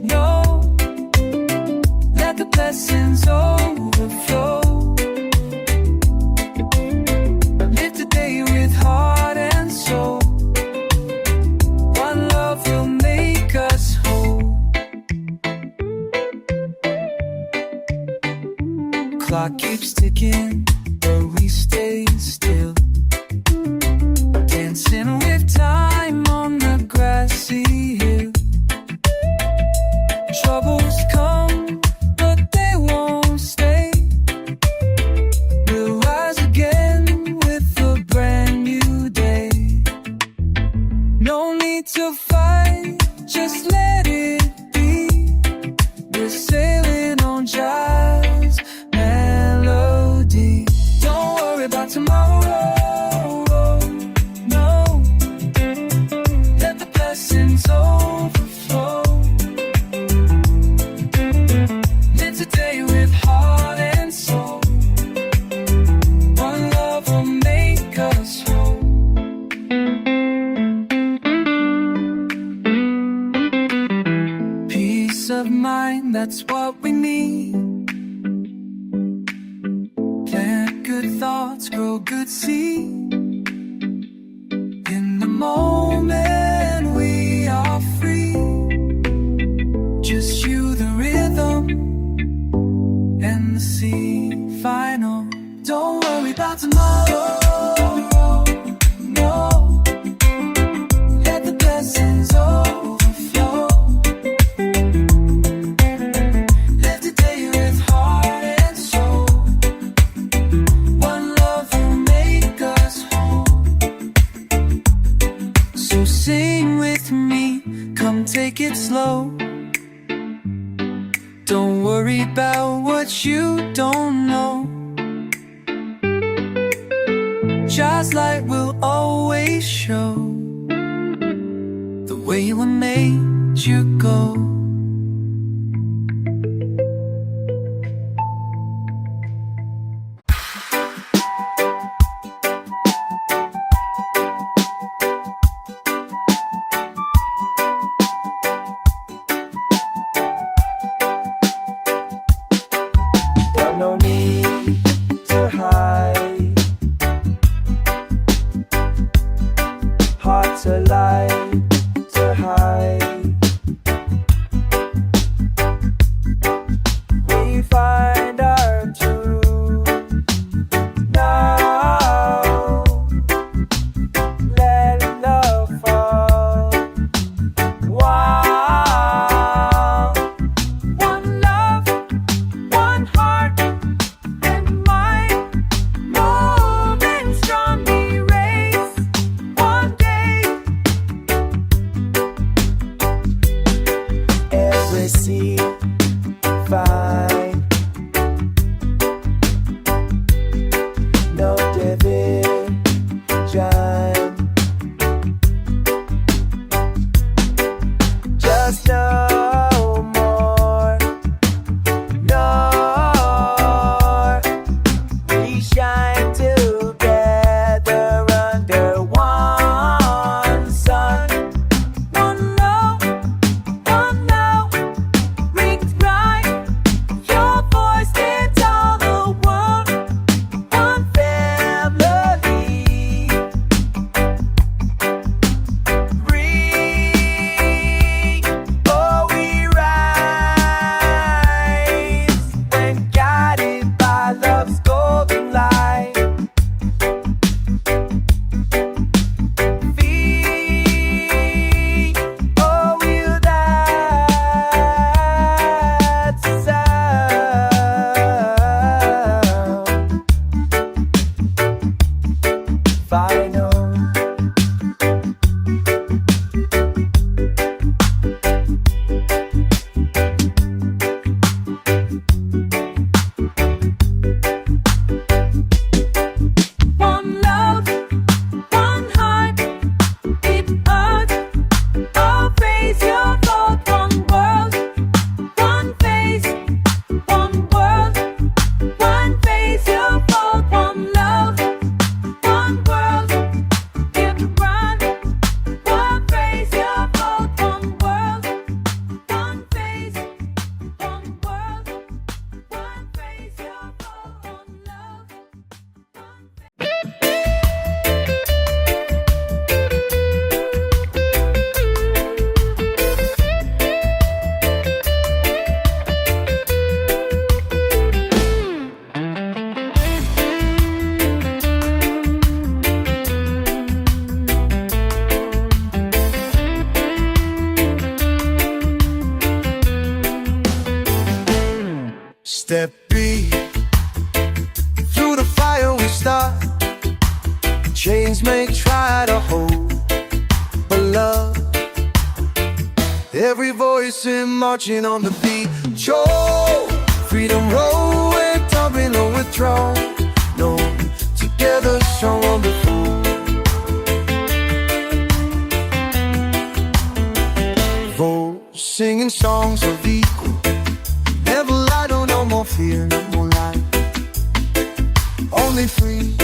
no. Let the blessings overflow. Live today with heart and soul. One love will make us whole. Clock keeps ticking, but we stay still. Dancing with time on the grassy hill. Troubles come, but they won't stay. We'll rise again with a brand new day. No need to fight, just let it be. We're sailing on Jai's melody. Don't worry about tomorrow. Overflow. Live today with heart and soul. One love will make us whole. Peace of mind, that's what we need. Plant good thoughts, grow good seed. In the moment we are free. Just you, the rhythm, and the sea. Final. Don't worry about tomorrow. No. Let the blessings overflow. Live today with heart and soul. One love will make us whole. So sing with me, come take it slow. Don't worry about what you don't know. Just light will always show the way we made you go. No need to hide. Hearts alive to hide. We find our truth now. Let love fall. Wow. One love, one heart. See, find no division, just no more, nor we shine together under one sun. One love, one love. Step B, through the fire we start. Chains may try to hold, but love, every voice in marching on the beat. Joe, freedom roll, we're dumping or withdraw. No, together strong on the floor. Voice singing songs of equal. Never lie, no more fear, no more lie. Only free.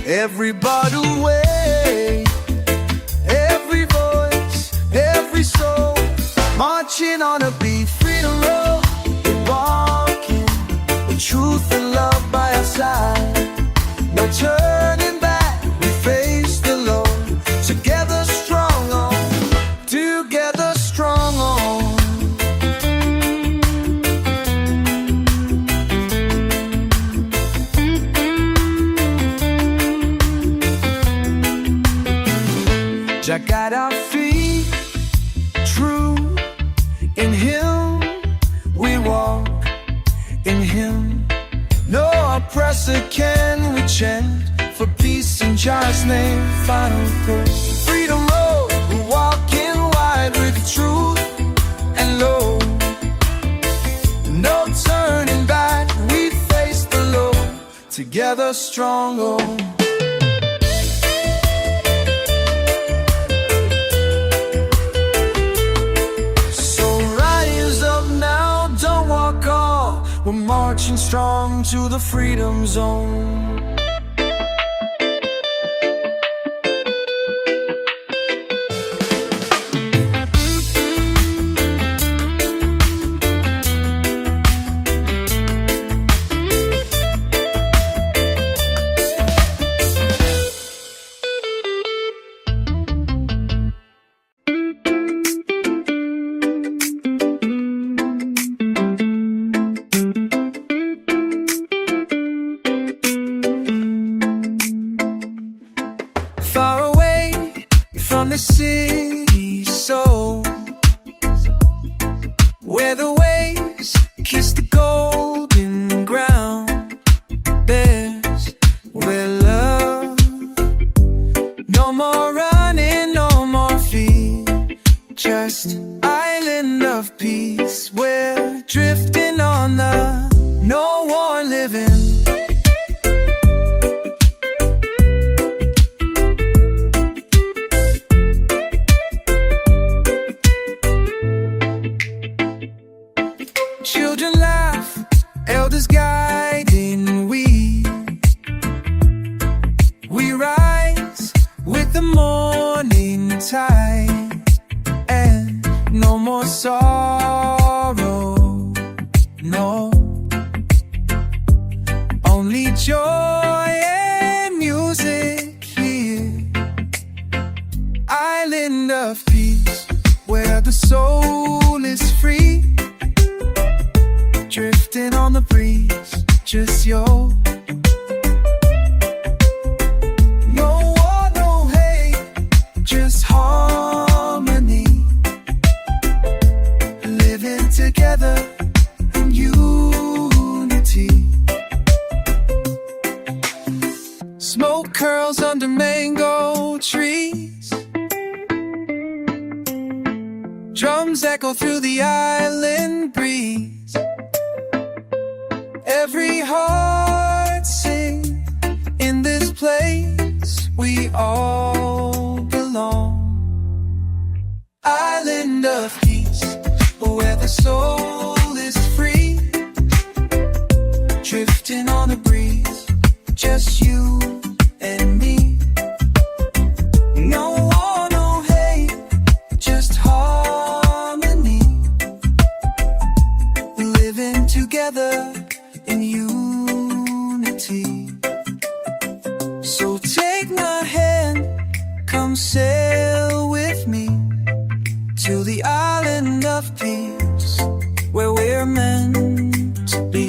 Everybody way, every voice, every soul, marching on a beat. Freedom road, we're walking with truth and love by our side. No turning back, we face the Lord. Together strong on, together strong on. Jah got our feet true. In Him we walk, in Him no oppressor can we chant. For peace in Jah's name, final prayer. Freedom road, we're walking wide with truth and low. No turning back, we face the Lord. Together strong, oh. We're marching strong to the freedom zone. Far away from the city soul, where the waves kiss the golden ground. There's where love, no more running, no more fear. Just island of peace. We're drifting on the no war living. Children laugh, elders guiding we rise with the morning tide. And no more sorrow, no, only joy and music here. Island of peace, where the soul is free. Drifting on the breeze, just yo. No war, no hate, just harmony. Living together in unity. Smoke curls under mango trees. Drums echo through the island breeze. Every heart sing in this place. We all belong. Island of peace, where the soul is free. Drifting on the breeze, just you and me. No war, no hate, just harmony. Living together in unity. So take my hand, come sail with me to the island of peace, where we're meant to be.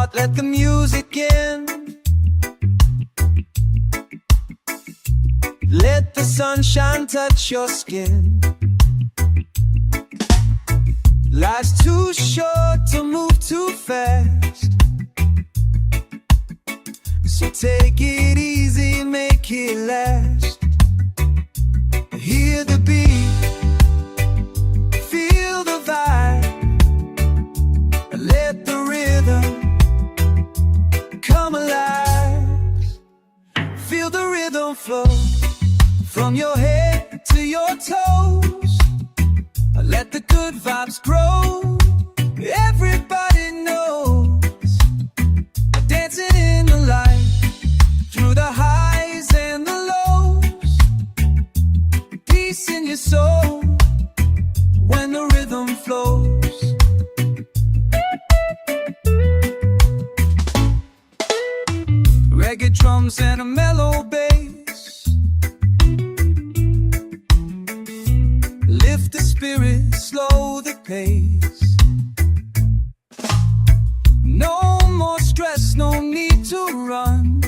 heart, let the music in. Let the sunshine touch your skin. Life's too short to move too fast, so take it easy, make it last. Hear the beat, feel the vibe, let the rhythm come alive. Feel the rhythm flow from your head to your toes. Let the good vibes grow. Everybody knows, dancing in the light, through the highs and the lows. Peace in your soul when the rhythm flows. Reggae drums and a mellow bass lift the spirit, slow the pace. No more stress, no need to run.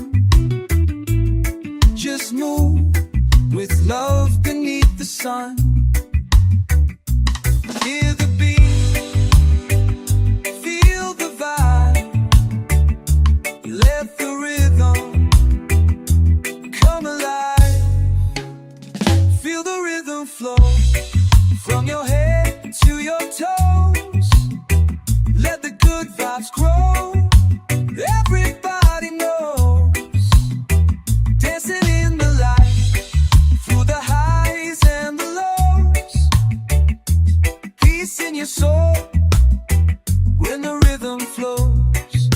Just move with love beneath the sun. Hear the beat, feel the vibe, let the rhythm come alive. Feel the rhythm flow from your head to your toes. Let the good vibes grow. Everybody knows, dancing in the light, through the highs and the lows. Peace in your soul when the rhythm flows.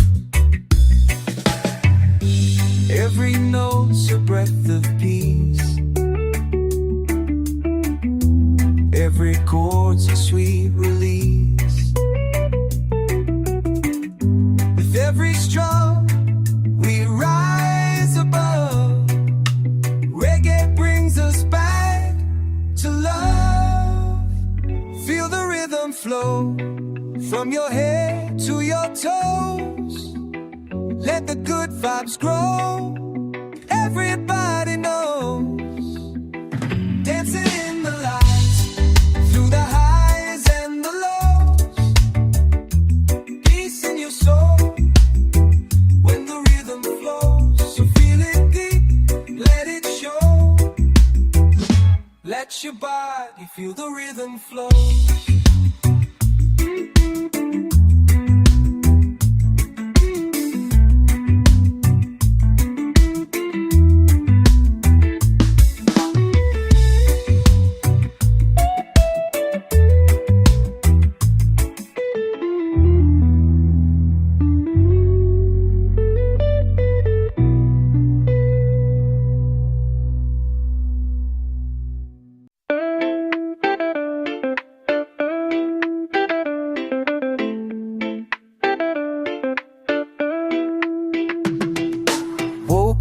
Every note's a breath of peace. Every chord's a sweet release. With every strum we rise above. Reggae brings us back to love. Feel the rhythm flow from your head to your toes. Let the good vibes grow. Everybody knows, dancing in the lights, through the highs and the lows. Peace in your soul when the rhythm flows. So feel it deep, let it show. Let your body feel the rhythm flow.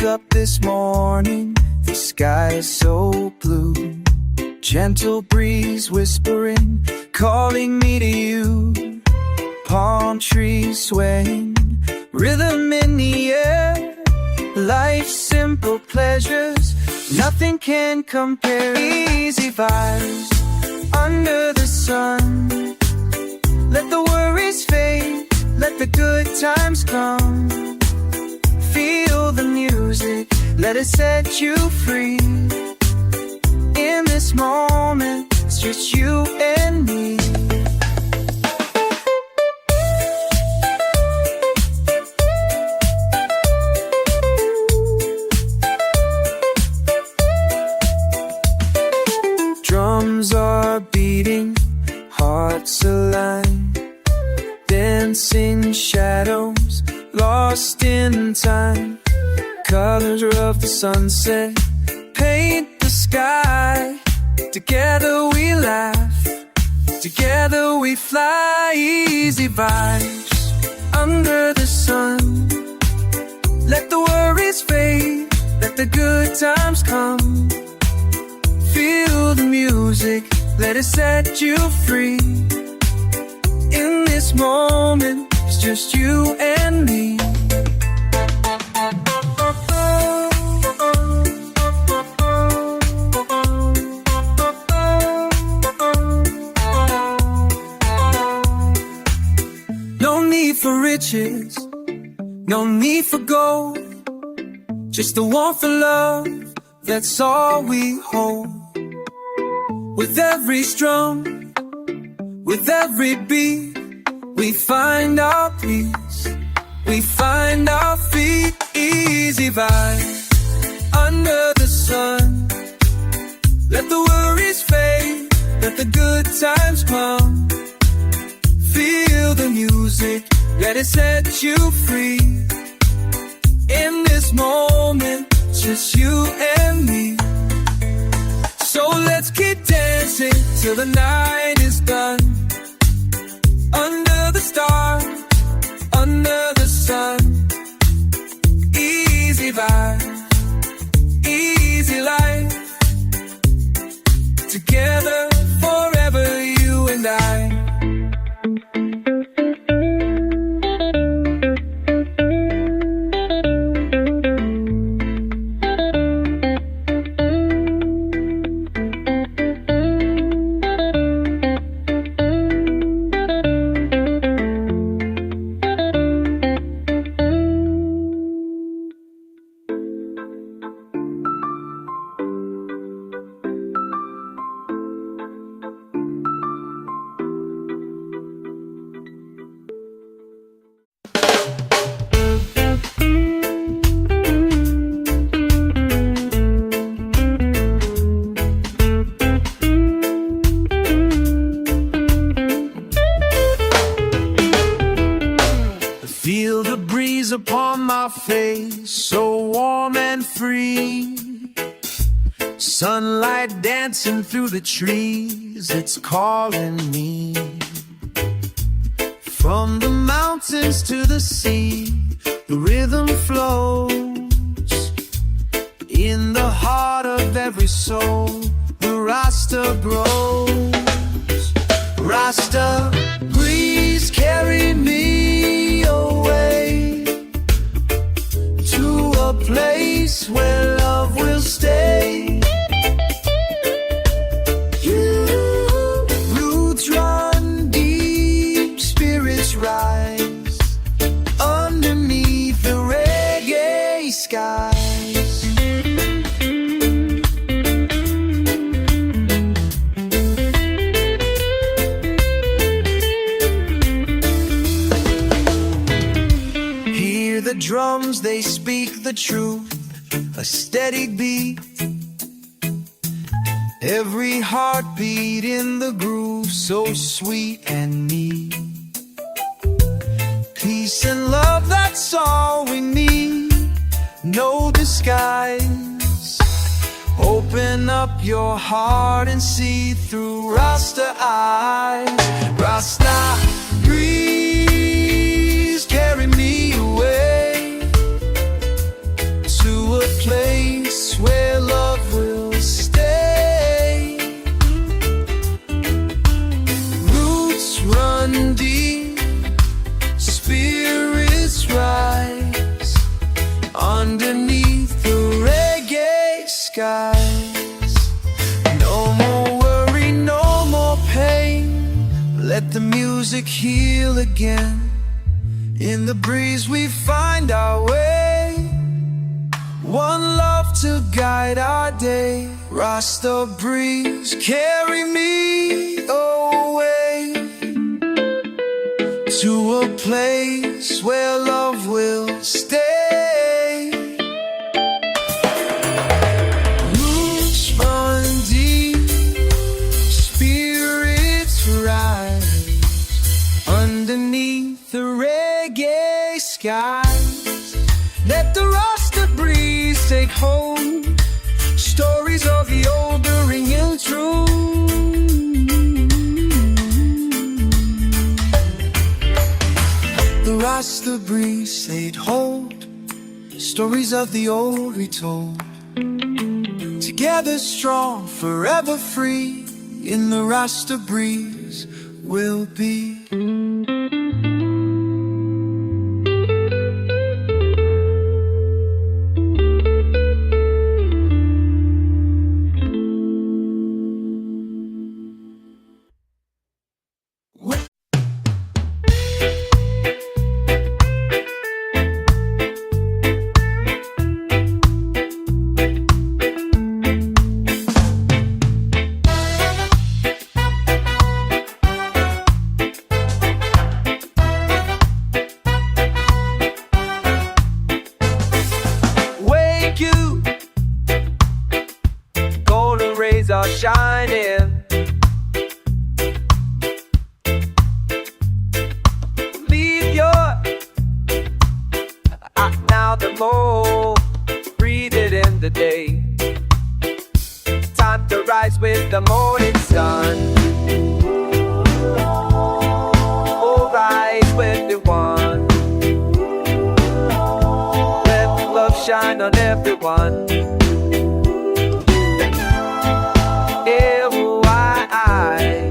Up this morning, the sky is so blue. Gentle breeze whispering, calling me to you. Palm trees swaying, rhythm in the air. Life's simple pleasures, nothing can compare. Easy vibes under the sun. Let the worries fade, let the good times come. Feel the music, let it set you free. In this moment, it's just you and me. Drums are beating, hearts align. Dancing shadows, lost in time. Colors of the sunset paint the sky. Together we laugh, together we fly. Easy vibes under the sun. Let the worries fade, let the good times come. Feel the music, let it set you free. In this moment, It's just you and me. No need for riches, no need for gold, just the warmth of love, that's all we hold. With every strum, with every beat, we find our peace, we find our feet. Easy vibe, under the sun. Let the worries fade, let the good times come. Feel the music, let it set you free. In this moment, just you and me. So let's keep dancing till the night is done. Under the stars, under the sun. Easy vibe, easy life. Together forever, you and I. Feel the breeze upon my face, so warm and free. Sunlight dancing through the trees, it's calling me. From the mountains to the sea, the rhythm flows. In the heart of every soul, the Rasta grows. Rasta, please carry me away to a place where love will stay. Roots run deep, spirits rise underneath the reggae skies. The drums, they speak the truth, a steady beat. Every heartbeat in the groove, so sweet and neat. Peace and love, that's all we need, no disguise. Open up your heart and see through Rasta eyes. Rasta, breeze, carry me away to a place where love will stay. Roots run deep, spirits rise underneath the reggae skies. No more worry, no more pain. Let the music heal again. In the breeze we find our way. One love to guide our day. Rasta breeze, carry me away to a place where love will stay. Roots run deep, spirits rise underneath the reggae skies. Let the Rasta breeze take hold. Stories of the old are ringing true. The Rasta breeze take hold. Stories of the old retold. Together strong, forever free. In the Rasta breeze we'll be. the morning sun. Oh, rise with the one. Let love shine on everyone. F-Y-I.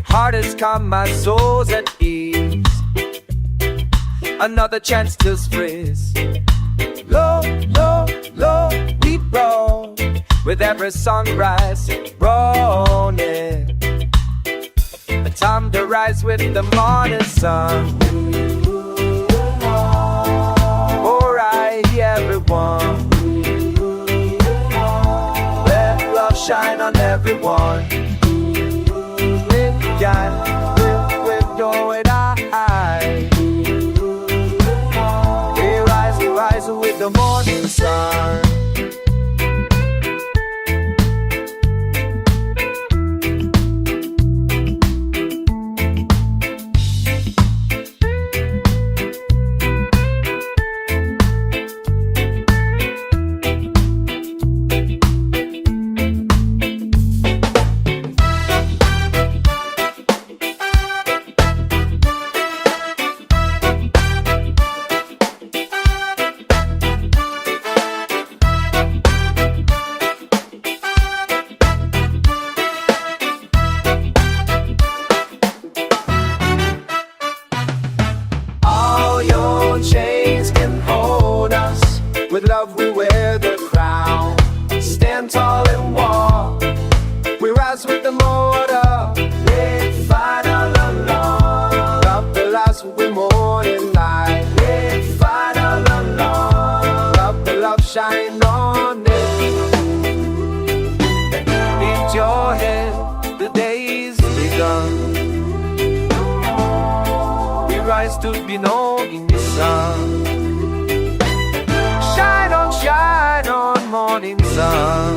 Hardest calm, my soul's at ease. Another chance to freeze. Low, low, low, we roll with every sunrise rolling. A time to rise with the morning sun. Alright, everyone. Let love shine on everyone. With your eye. We rise with the morning sun. Chains can hold us. With love we wear the crown. Stand tall and walk. We rise with the motor. Big final alone. Love the last we morning light. Big final alone. Love the love shine on it. Lift your head, the day's begun. We rise to be known in the sun. Shine on, morning sun.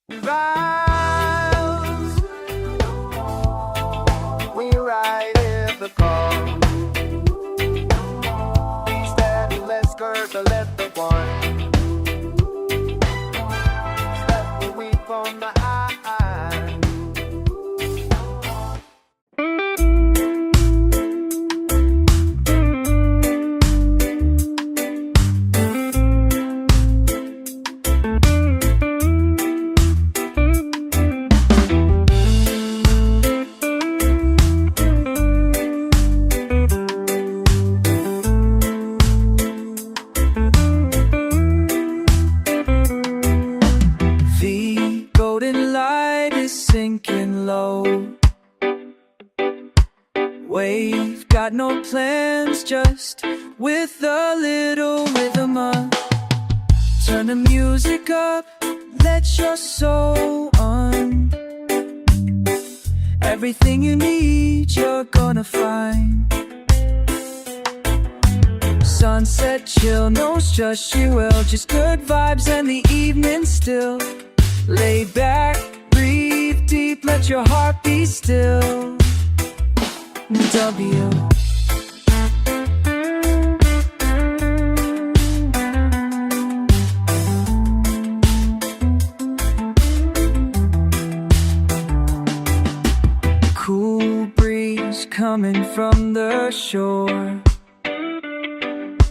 We rise, we ride in the car. Steady, let's curve the let the one. Step the weed from the eye. We've got no plans, just with a little rhythm up. Turn the music up, let your soul on. Everything you need, you're gonna find. Sunset chill, no stress, you will. Just good vibes and the evening still. Lay back, breathe deep, let your heart be still. W. Cool breeze coming from the shore,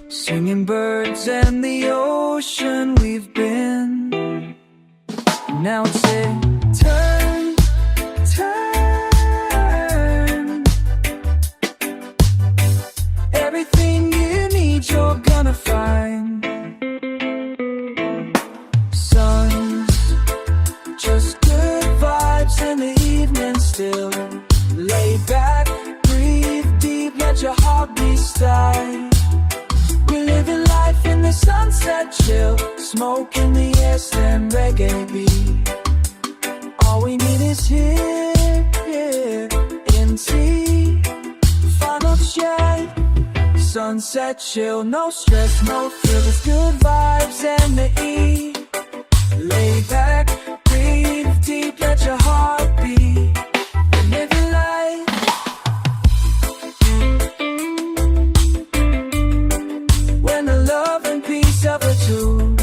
singing birds and the ocean we've been. Now it's it. Turn, turn. Everything you need, you're gonna find. Suns, just good vibes in the evening still. Lay back, breathe deep, let your heart be still. We're living life in the sunset chill, smoke in the air, stand reggae beat. All we need is here, in tea. Final check, sun sunset chill. No stress, no thrill, just good vibes and the E. Lay back, breathe deep, let your heart beat. Live your life. When the love and peace of the two.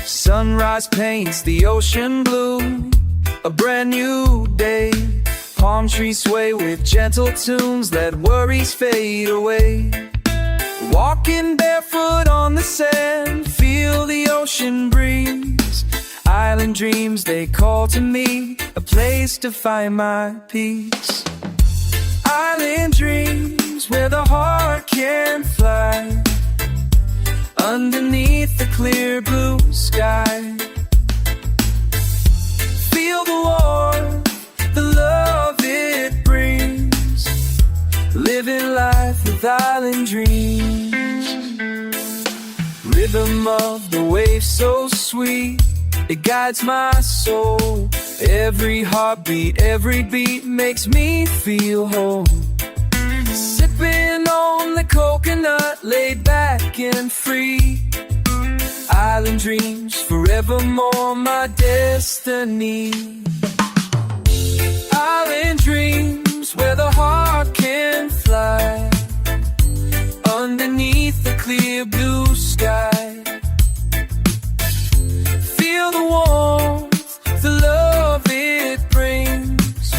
Sunrise paints the ocean blue, a brand new day. Palm trees sway with gentle tunes, let worries fade away. Walking barefoot on the sand, feel the ocean breeze. Island dreams, they call to me, a place to find my peace. Island dreams, where the heart can fly, underneath the clear blue sky. Feel the warmth, the love it brings, living life with island dreams. Rhythm of the waves so sweet, it guides my soul. Every heartbeat, every beat makes me feel home. Sipping on the coconut, laid back and free. Island dreams, forevermore my destiny. Island dreams, where the heart can fly, underneath the clear blue sky. Feel the warmth, the love it brings,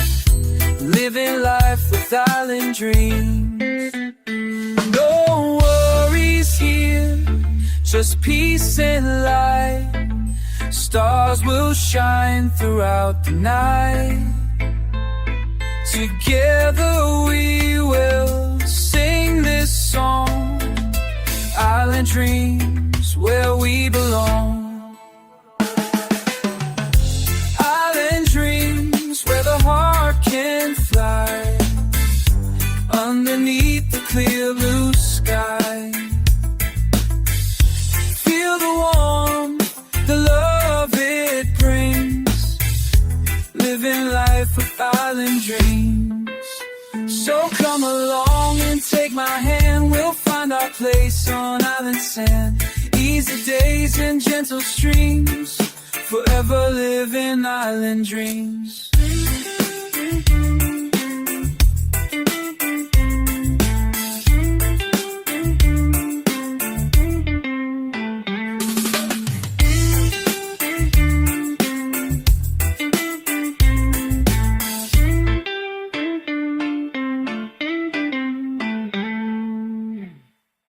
living life with island dreams. No worries here, just peace and light. Stars will shine throughout the night. Together we will sing this song. Island dreams, where we belong. Island dreams, where the heart can fly, underneath the clear blue sky. Feel the warmth, the love it brings, living life with island dreams. So come along and take my hand, we'll find our place on island sand. Easy days and gentle streams, forever living island dreams.